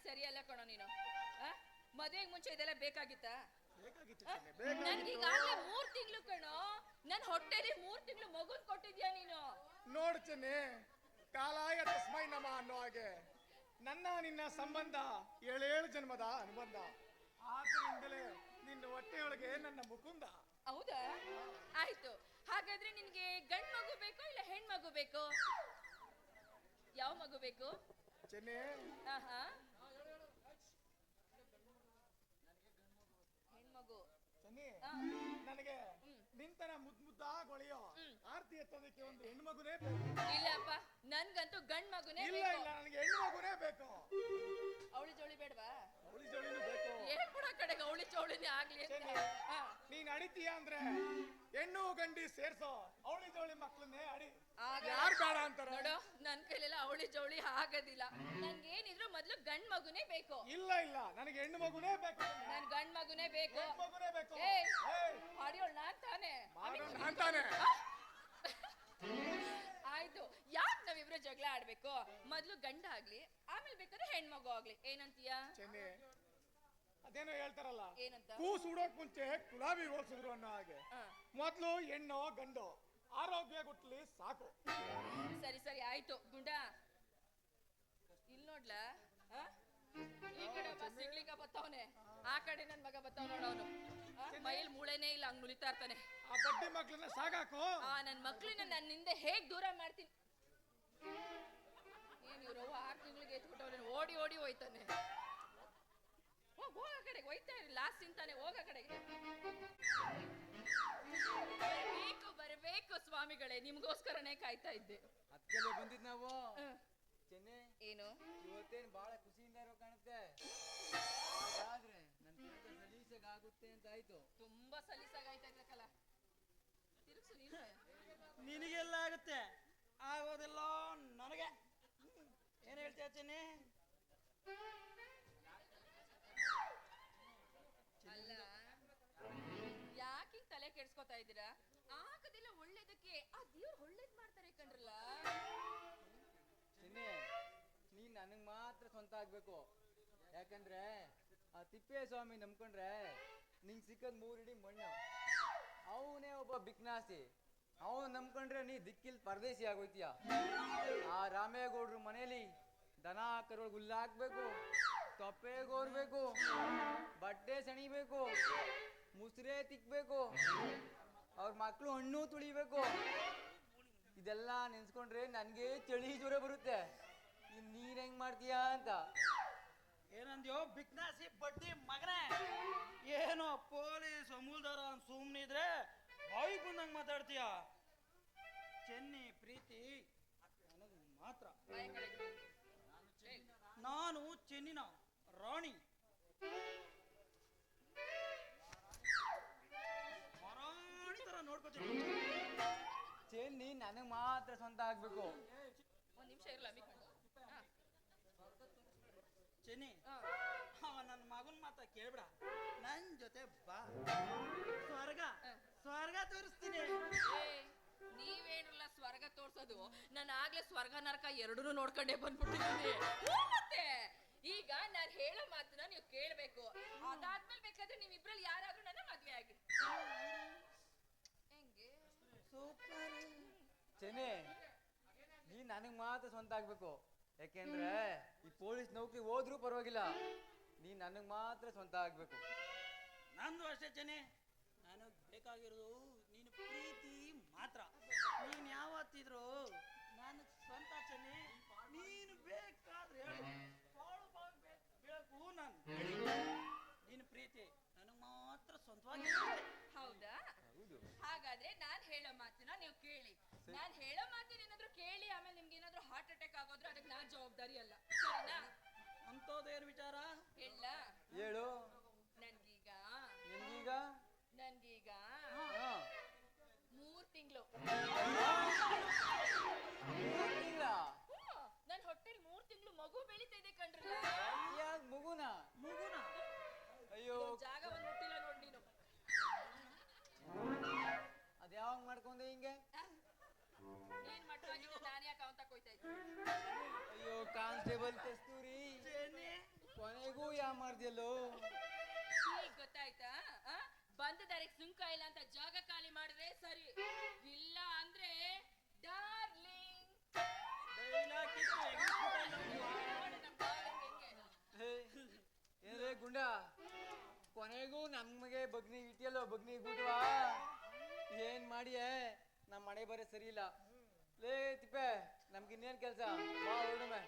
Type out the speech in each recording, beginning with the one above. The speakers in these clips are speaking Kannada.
ಸರಿಯಲ್ಲ ಕಣೋ ನೀನು. ಮದುವೆಗೆ ಮುಂಚೆ ಇದೆಲ್ಲ ಬೇಕಾಗಿತ್ತಾ? ನನ್ಗೀಗಾಗಲೇ 3 ತಿಂಗಳು ಕಣೋ. ನನ್ ಹೊಟ್ಟೆಲಿ 3 ತಿಂಗಳು ಮಗುನ್ ಕೊಟ್ಟಿದ್ಯಾ ನೀನು. ನೋಡ್ ಚೆನ್ನಿ, ಕಾಲಾಯ ತಸ್ಮೈ ನಮ ಅನ್ನೋ ಹಾಗೆ ನನ್ನ ನಿನ್ನ ಸಂಬಂಧ 7 ಜನ್ಮದ ಅನುಬಂಧ. ಆದ್ದರಿಂದಲೇ ನಿನ್ನ ಹೊಟ್ಟೆಯೊಳಗೆ ನನ್ನ ಮುಕುಂದ. ಹೌದಾ? ಆಯ್ತು. ಹಾಗಾದ್ರೆ ನಿನ್ಗೆ ಗಂಡ್ ಮಗು ಬೇಕೋ ಇಲ್ಲ ಹೆಣ್ ಮಗು ಬೇಕೋ? ಯಾವ ಮಗು ಬೇಕು ಚೆನ್ನಿ? ಹೆಣ್ಮಗು. ಚೆನ್ನಿ, ನನಗೆ ನಿಂತನ ಮುದ್ದಾಗೊಳಿಯೋ ಆರ್ತಿ ಎತ್ತೋದಕ್ಕೆ ಒಂದು ಹೆಣ್ಮಗುನೇ ಬೇಕು. ಇಲ್ಲಪ್ಪ, ನನ್ಗಂತೂ ಗಂಡ್ ಮಗುನೇ ಇಲ್ಲ ಇಲ್ಲ, ನನಗೆ ಹೆಣ್ಣು ಮಗುನೇ ಬೇಕು. ಅವಳಿ ಜೋಳಿ ಬೇಡವಾ? ಅವಳಿ ಜೋಳಿನೂ ಬೇಕು. ಹೇಳ್ಬಿಡ ಕಡೆಗೆ ಅವಳಿ ಜೋಳಿನೇ ಆಗ್ಲಿ ಅಂತ. ನೀನ್ ಅಡಿತೀಯ ಅಂದ್ರೆ ಹೆಣ್ಣು ಗಂಡಿ ಸೇರ್ಸೋ ಅವಳಿ ಜೋಳಿ ಮಕ್ಳನ್ನೇ ಅಡಿ. ಯಾರು ಬೇಡ ಅಂತಾರ? ನೋಡು, ನನ್ ಕೈಲೆಲ್ಲ ಅವಳಿ ಜೋಳಿ ಆಗೋದಿಲ್ಲ. ನನ್ಗೇನಿದ್ರು ಮೊದ್ಲು ಗಂಡ್ ಮಗುನೇ ಬೇಕು. ಇಲ್ಲ ಇಲ್ಲ, ನನಗೆ ಹೆಣ್ಣು ಮಗುನೇ ಬೇಕು. ನನ್ ಗಂಡ್ ಮಗುನೇ ಬೇಕು. ಮಗುನೇ ಬೇಕು. ಹಾಡಿಯೋಳ್ ನಾನ್ ತಾನೆ. ಆಯ್ತು, ಯಾಕೆ ನಾವಿಬ್ರು ಜಗಳ ಆಡ್ಬೇಕು? ಮೊದ್ಲು ಗಂಡ ಆಗ್ಲಿ, ಆಮೇಲೆ ಬೇಕಾದ್ರೆ ಹೆಣ್ಮಗು ಆಗ್ಲಿ. ಏನಂತೀಯ? ಚೆನ್ನಿ, ಅದೇನೋ ಹೇಳ್ತಾರಲ್ಲ, ಏನಂತ? ಕೂಸು ಉಡೋಕ್ ಮುಂಚೆ ಗುಲಾಬಿ ಹೋಲ್ಸಿದ್ರು ಅನ್ನೋ ಹಾಗೆ ಮೊದ್ಲು ಹೆಣ್ಣು ಗಂಡು ಆರೋಗ್ಯ ಗುಟ್ಲಿ ಸಾಕು. ಸರಿ ಸರಿ ಆಯ್ತು ಗುಂಡ. ಇಲ್ ನೋಡ್ಲಾ, ಈ ಕಡೆ ಒಬ್ಬ ಸಿಗ್ಲಿಂಗ ಬತ್ತವನೆ, ಆ ಕಡೆ ನನ್ ಮಗ ಬತ್ತವ ನೋಡವನು. ಮೈಲ್ ಮೂಳೆನೇ ಇಲ್ಲ, ಹಂಗ್ ನುಲಿತಾ ಇರ್ತಾನೆ. ಆ ಬಡ್ಡಿ ಮಕ್ಳನ್ನ ಸಾಗಾಕು. ನನ್ ಮಕ್ಳನ್ನ ನನ್ನಿಂದ ಹೇಗ್ ದೂರ ಮಾಡ್ತೀನಿ. ಏನ್ ಇವ್ರು 6 ತಿಂಗಳಿಗೆ ಎತ್ಬಿಟ್ಟವ್ರೆ, ಓಡಿ ಓಡಿ ಹೋಯ್ತಾನೆ. ಹೋಗ ಕಡೆಗೆ ಹೋಯ್ತಾ ಇರಿ, ಲಾಸ್ಟ್ ತಿಂತಾನೆ. ಹೋಗ ಕಡೆಗೆ. ಬರ್ಬೇಕು ಸ್ವಾಮಿಗಳೇ, ನಿಮ್ಗೋಸ್ಕರನೇ ಕಾಯ್ತಾ ಇದ್ದೆ. ಅದಕ್ಕೆಲ್ಲ ಬಂದಿದ್ ನಾವು. ಚೆನ್ನೆ, ಏನು ಇವತ್ತೇನು ಬಹಳ ಖುಷಿಯಿಂದ ಇರೋ ಕಾಣುತ್ತೆ. ಹಾಗಾದ್ರೆ ನನ್ನ ಕೆಲಸ ಸಲೀಸಾಗುತ್ತೆ ಅಂತ ಆಯ್ತು. ತುಂಬಾ ಸಲೀಸಾಗಾಯ್ತಾ ಇದ್ದಕ್ಕಲ್ಲ. ತಿರುಗಿಸು ನೀನು. ನಿನಗೆಲ್ಲ ಆಗುತ್ತೆ, ಆಗೋದೆಲ್ಲ ನನಗೆ. ಏನ್ ಹೇಳ್ತೀಯ ಚೆನ್ನಿ? ಅಲ್ಲ, ಯಾಕೆ ತಲೆ ಕೆಡ್ಸ್ಕೊತಾ ಇದ್ದೀರಾ? ಆಗದೆಲ್ಲ ಒಳ್ಳೇದಕ್ಕೆ ಆ ದೇವ್ರು ಒಳ್ಳೇದ್ ಮಾಡ್ತಾರೆ ಕಣ್ರಲ್ಲ. ಚೆನ್ನಿ, ನೀನ್ ನನಗ್ ಮಾತ್ರ ಸ್ವಂತ ಆಗ್ಬೇಕು. ಯಾಕಂದ್ರೆ ಆ ತಿಪ್ಪೇ ಸ್ವಾಮಿ ನಂಬ್ಕೊಂಡ್ರೆ ನಿಂಗ್ ಸಿಕ್ಕದ್ 3 ಇಡಿ ಮಣ್ಣು. ಅವನೇ ಒಬ್ಬ ಬಿಕ್ನಾಸಿ. ಅವನು ನಂಬ್ಕೊಂಡ್ರೆ ನೀ ದಿಕ್ಕಿಲ್ ಪರದೇಶಿ ಆಗೋಯ್ತೀಯ. ಆ ರಾಮೇಗೌಡ್ರು ಮನೇಲಿ ದನ ಕರುಗಳಿಗೆ ಹುಲ್ಲು ಹಾಕ್ಬೇಕು, ತೊಪ್ಪೆ ಗೋರ್ಬೇಕು, ಬಟ್ಟೆ ಸಣಿಬೇಕು, ಮುಸ್ರೆ ತಿಕ್ಬೇಕು, ಅವ್ರ ಮಕ್ಳು ಹಣ್ಣು ತುಳಿಬೇಕು. ಇದೆಲ್ಲ ನೆನ್ಸ್ಕೊಂಡ್ರೆ ನನ್ಗೆ ಚಳಿ ಜ್ವರ ಬರುತ್ತೆ. ನೀನ್ ಹೆಂಗ್ ಮಾಡ್ತೀಯಾ ಅಂತ. ಏನಂದ್ಯೋ ಬಿಕ್ನಾಸಿ ಬಡ್ಡಿ ಮಗನೇ? ಏನೋ ಪೊಲೀಸ್ ಅಮೂಲ್ದಾರ ಅಂತ ಸುಮ್ನಿದ್ರೆ ಬಾಯಿ ಬಂದಂಗ್ ಮಾತಾಡ್ತೀಯ. ಚೆನ್ನಿ ಪ್ರೀತಿ ನನಗೆ ಮಾತ್ರ. ನಾನು ಚೆನ್ನಿನ ರಾಣಿ, ರಾಣಿ ತರ ನೋಡ್ಕೋತೀನಿ. ಚೆನ್ನಿ ನನಗ್ ಮಾತ್ರ ಸ್ವಂತ ಆಗ್ಬೇಕು. ಒಂದ್ ನಿಮಿಷ ಇರಲ್ಲ. ಚೆನ್ನಿ, ನನ್ನ ಮಗನ್ ಮಾತ ಕೇಳ್ಬಿಡ, ನನ್ ಜೊತೆ ಬಾ, ಸ್ವರ್ಗ ಸ್ವರ್ಗ ತೋರಿಸ್ತೀನಿ. ನೀವೇನಲ್ಲ ಸ್ವರ್ಗ ತೋರ್ಸೋದು, ನಾನು ಆಗ್ಲೇ ಸ್ವರ್ಗ ನರಕ ಎರಡೂ ನೋಡ್ಕೊಂಡೇ ಬಂದ್ಬಿಟ್ಟಿದ್ದೀನಿ. ಮತ್ತೆ ಈಗ ನಾನ್ ಹೇಳೋ ಮಾತನ್ನ ನೀವು ಕೇಳ್ಬೇಕು. ಅದಾದ್ಮೇಲೆ ಬೇಕಾದ್ರೆ ನೀವಿಬ್ರಲ್ಲಿ ಯಾರಾದ್ರೂ ನನ್ನ ಮದ್ವೆ ಆಗಿ. ಹೆಂಗೆ? ಸೂಪರ್. ಚೆನ್ನಿ, ನೀ ನನಗ್ ಮಾತ್ರ ಸ್ವಂತ ಆಗ್ಬೇಕು. ಯಾಕೆಂದ್ರೆ ಈ ಪೊಲೀಸ್ ನೌಕರಿ ಹೋದ್ರೂ ಪರವಾಗಿಲ್ಲ, ನೀ ನನಗ್ ಮಾತ್ರ ಸ್ವಂತ ಆಗ್ಬೇಕು. ನಂದು ಅಷ್ಟೇ ಚೆನ್ನಿ, ನನಗ್ ಬೇಕಾಗಿರೋದು ನೀನು ಪ್ರೀತಿ ಮಾತ್ರ. ನೀನ್ ಯಾವತ್ತಿದ್ರು ನನಗ್ ಸ್ವಂತ ಚೆನ್ನಿ. ನೀನು ಬೇಕಾದ್ರೆ ಬೇಕು, ನಾನು ನೀನು ಪ್ರೀತಿ ನನಗ್ ಮಾತ್ರ ಸ್ವಂತವಾಗಿ. ಹೌದಾ? ಹಾಗಾದ್ರೆ ನಾನ್ ಹೇಳೋ ಮಾತನ್ನ ನೀವು ಕೇಳಿ. ನಾನ್ ಹೇಳೋ ಮಾತನ್ನ ಏನಾದ್ರು ಕೇಳಿ ಆಮೇಲೆ ನಿಮ್ಗೆ ಏನಾದ್ರು ಹಾರ್ಟ್ ಅಟ್ಯಾಕ್ ಆಗೋದ್ರೆ ಅದಕ್ಕೆ ನಾನ್ ಜವಾಬ್ದಾರಿ ಅಲ್ಲ, ಸರಿನಾ? ಅಂತದೇನು ವಿಚಾರ ಹೇಳ? ಹೇಳು. ನನ್ಗೀಗ ನಿನ್ಗೀಗ 3 ತಿಂಗಳು. ನನ್ ಹೊಟ್ಟೆಲ್ 3 ತಿಂಗಳು ಮಗು ಬೆಳಿತಾ ಇದೆ ಕಣ್ರಲ್ಲ. ಯಾಕೆ ಮಗುನ? ಅಯ್ಯೋ, ಜಾಗ ಒಂದ್ ಮುಟ್ಟಿಲ್ಲ ನೋಡ್ ನೀನು. ಅದ್ಯಾವಾಗ ಮಾಡ್ಕೊಂಡೆ ಹಿಂಗೆ? ನೀನ್ ಮಟ್ಟವಾಗಿದ್ದು ನಾನು ಯಾಕೆ ಅವನ್ ತಕೋಯ್ತಾ ಇದ್ದೆ? ಅಯ್ಯೋ ಕಾನ್ಸ್ಟೇಬಲ್ ಕಸ್ತೂರಿ. ಕೊನೆಗೂ ಯಾಮಾರ್ದಿಯಲ್ಲೋ. ಈಗ ಗೊತ್ತಾಯ್ತಾ ಆ? ಬಂದ ದಾರಿಗೆ ಸುಂಕ ಇಲ್ಲ ಅಂತ ಜಾಗ ಖಾಲಿ ಮಾಡಿದ್ರೆ ಸರಿ, ಇಲ್ಲ ಅಂದ್ರೆ ಡಾರ್ಲಿಂಗ್. ಡೈಲಾಗ್ ಕಿತ್ತು ಎಗರ್ಸ್ಬಿಟ್ಟಲ್ಲ ಅವ್ನು. ನೋಡು ನಮ್ darling ಹೆಂಗೆ. ಹೇ, ಏನ್ರೇ ಗುಂಡ, ಕೊನೆಗೂ ನಮಗೆ ಬಗ್ನಿ ಇಟ್ಟಿಯಲ್ಲೋ, ಬಗ್ನಿ ಗೂಟವಾ. ಏನ್ ಮಾಡಿಯೇ, ನಮ್ಮ ಮನೆ ಬರೋ ಸರಿ ಇಲ್ಲ. ಲೇ ತಿಪ್ಪೆ, ನಮ್ಗಿನ್ನೇನ್ ಕೆಲಸ, ಬಾ ಹೊರಡುಮೆ.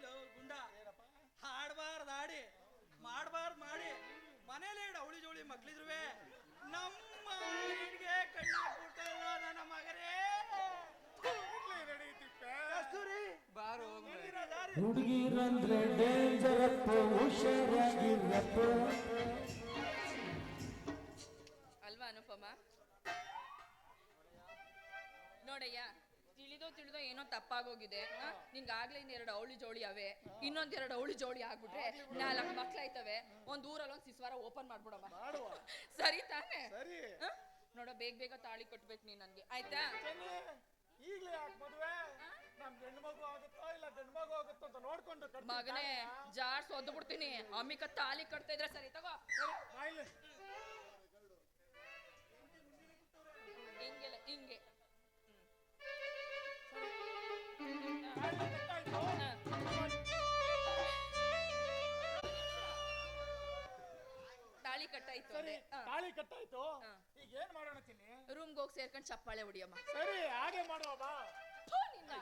ಲೋ ಗುಂಡ, ಹಾಡ್ಬಾರ್ದು ಹಾಡಿ ಮಾಡ್ಬಾರ್ದು ಮಾಡಿ ಮನೇಲಿ ಅವಳಿ ಜೋಳಿ ಮಕ್ಳಿದ್ರುವೆ ನಮ್ಮ ಹೆಣ್ಗೆ ಕಣ್ಣಾಕ್ಬಿಟ್ಟಲ್ಲ ನನ್ನ ಮಗರೇ. ಇರ್ಲಿ ನಡೀತಿಪ್ಪೆ. ಕಸ್ತೂರಿ ಬಾರೋ ಹೋಗುಮೆ. ಬಂದಿರೋ ದಾರಿ ಹುಡುಗಿರಂದ್ರೆ ಡೇಂಜರಪ್ಪ, ಹುಷಾರಾಗಿರಪ್ಪ. ಅಲ್ವಾ ಅನುಪಮ? ನೋಡಯ್ಯ, ತಿಳಿದೋ ಏನೋ ತಪ್ಪಾಗೋಗಿದೆ. ನಿನ್ಗಾಗ್ಲೇ ಇನ್ನೆರಡು ಅವಳಿ ಜೋಳಿ ಅವೆ, ಇನ್ನೊಂದೆರಡು ಅವಳಿ ಜೋಳಿ ಆಗ್ಬಿಟ್ರೆ 4 ಮಕ್ಳಾಯ್ತವೆ. ಒಂದ್ ಊರಲ್ಲಿ ಒಂದ್ ಸಿಸ್ವಾರ ಓಪನ್ ಮಾಡ್ಬಿಡಮ್ಮ. ಮಾಡುವ. ಸರಿ ತಾನೇ? ಸರಿ. ನೋಡ, ಬೇಗ ತಾಳಿ ಕಟ್ಬೇಕು ನೀನ್ ನನ್ಗೆ, ಆಯ್ತಾ? ಚೆನ್ನಿ, ಈಗ್ಲೇ ಯಾಕೆ ಮದುವೆ? ನಮ್ ಹೆಣ್ಣು ಮಗು ಆಗುತ್ತೋ ಇಲ್ಲ ಗಂಡು ಮಗು ಆಗುತ್ತೋ ಅಂತ ನೋಡ್ಕೊಂಡು ಕಟ್ತೀನಿ. ಮಗನೇ, ಜಾಡ್ಸ್ ಒದ್ದು ಬಿಡ್ತೀನಿ. ಅಮ್ಮಿಕ ತಾಳಿ ಕಟ್ತಾ ಇದ್ರೆ ಸರಿ, ತಗೋ. ಬಾಯ್ಲೆ. ಹಿಂಗೆಲ್ಲ ಹಿಂಗೆ. ತಾಳಿ ಕಟ್ಟಾಯ್ತು. ತಾಳಿ ಕಟ್ಟಾಯ್ತು. ಸರಿ, ತಾಳಿ ಕಟ್ಟಾಯ್ತು. ಹಾ. ಈಗ ಏನ್ ಮಾಡೋಣ ಚಿನ್ನಿ? ರೂಮ್ಗೆ ಹೋಗಿ ಸೇರ್ಕೊಂಡು ಚಪ್ಪಾಳೆ ಹೊಡಿಯಮ್ಮ. ಸರಿ, ಹಾಗೆ ಮಾಡುವ ಬಾ. ಥು, ನಿನ್ನ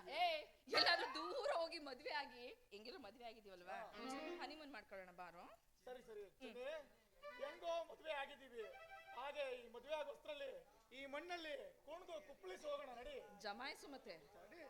ಎಲ್ಲಾದ್ರೂ ದೂರ ಹೋಗಿ ಮದ್ವೆ ಆಗಿ, ಹೆಂಗಿರೋ ಮದ್ವೆ ಆಗಿದೀವಲ್ವಾ, ಹನಿಮೂನ್ ಮಾಡ್ಕೊಳ್ಳೋಣ ಬಾರೋ. ಸರಿ ಸರಿ ಚಿನ್ನಿ, ಹೆಂಗೋ ಮದ್ವೆ ಆಗಿದ್ದೀವಿ, ಹಾಗೆ ಈ ಮದ್ವೆ ಆಗೋಷ್ಟ್ರಲ್ಲಿ ಈ ಮಣ್ಣಲ್ಲಿ ಕುಣಿದು ಕುಪ್ಪಳಿಸಿ ಹೋಗೋಣ ನಡಿ. ಜಮಾಯಿಸು ಮತ್ತೆ. ನಡಿ.